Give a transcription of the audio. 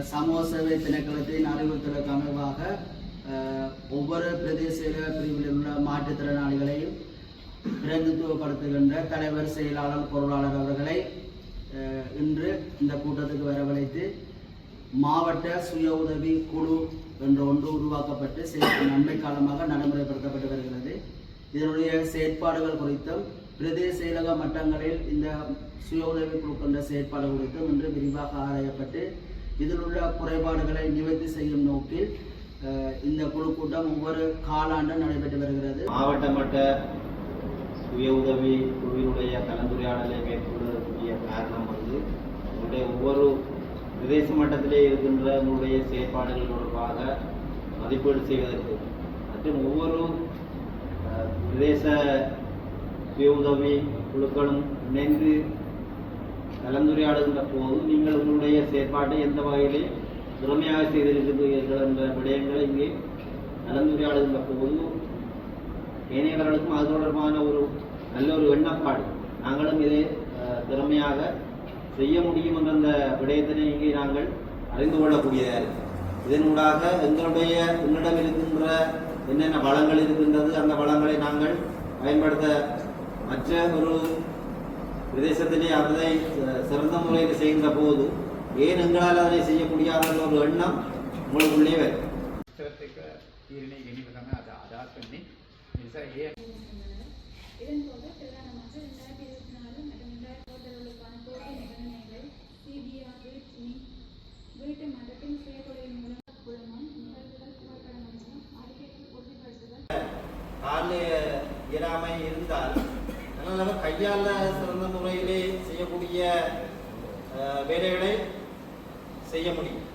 சமூக சேவை திணைக்களத்தின் அறிவுறுத்தலுக்கு அமைவாக ஒவ்வொரு பிரதேச பிரிவில் உள்ள மாற்றுத்திறனாளிகளையும் பிரதிநிதித்துவப்படுத்துகின்ற தலைவர், செயலாளர், பொருளாளர் அவர்களை இன்று இந்த கூட்டத்துக்கு வரவழைத்து மாவட்ட சுய உதவி குழு என்ற ஒன்று உருவாக்கப்பட்டு நன்மை காலமாக நடைமுறைப்படுத்தப்பட்டு வருகிறது. இதனுடைய செயற்பாடுகள் குறித்தும் பிரதேச செயலக மட்டங்களில் இந்த சுய உதவி குழு கொண்ட செயற்பாடு குறித்தும் இன்று விரிவாக ஆராயப்பட்டு இதில் உள்ள குறைபாடுகளை நிவர்த்தி செய்யும் நோக்கில் இந்த குழு கூட்டம் ஒவ்வொரு காலாண்டும் நடைபெற்று வருகிறது. மாவட்ட மட்ட சுய உதவி குழுவினுடைய கலந்துரையாடலை மேற்கொள்ளக்கூடிய காரணம் உங்களுடைய ஒவ்வொரு பிரதேச மட்டத்திலே இருக்கின்ற உங்களுடைய செயற்பாடுகள் தொடர்பாக மதிப்பீடு செய்வதற்கு மற்றும் ஒவ்வொரு பிரதேச சுய உதவி குழுக்களும் இணைந்து கலந்துரையாடுகின்ற போது நீங்கள் உங்களுடைய செயற்பாட்டை எந்த வகையிலே திறமையாக செய்திருக்கிறீர்கள் என்ற விடயங்களை இங்கே கலந்துரையாடுகின்ற போது ஏனையவர்களுக்கும் அது தொடர்பான ஒரு நல்ல ஒரு எண்ணப்பாடு, நாங்களும் இதை திறமையாக செய்ய முடியும் என்ற அந்த விடயத்தினை இங்கே நாங்கள் அறிந்து கொள்ளக்கூடியதாக இருக்கு. இதனூடாக எங்களிடம் இருக்கின்ற என்னென்ன வளங்கள் இருக்கின்றது, அந்த வளங்களை நாங்கள் பயன்படுத்த மற்ற ஒரு பிரதேசத்திலே அதை சிறந்த முறையில் செய்கின்ற போது ஏன் எங்களால் அதனை செய்ய முடியாத ஒரு எண்ணம் உங்களுக்குள்ளே வரும். இதன் போது பிரதானமாக 2024 மற்றும் 2020க்கான போட்டி நிபந்தனைகள் சிபிஆர் வீட்டு மட்டத்தின் சுயதொழில் மூலம் குழுமம் நிகழ்வுகள் புகைப்படம் மூலம் அறிக்கைக்கு உறுதிப்படுத்துதல். இயலாமை இருந்தால் அதனால் கையால் சிறந்த முறையிலே செய்யக்கூடிய வேலைகளை செய்ய முடியும்.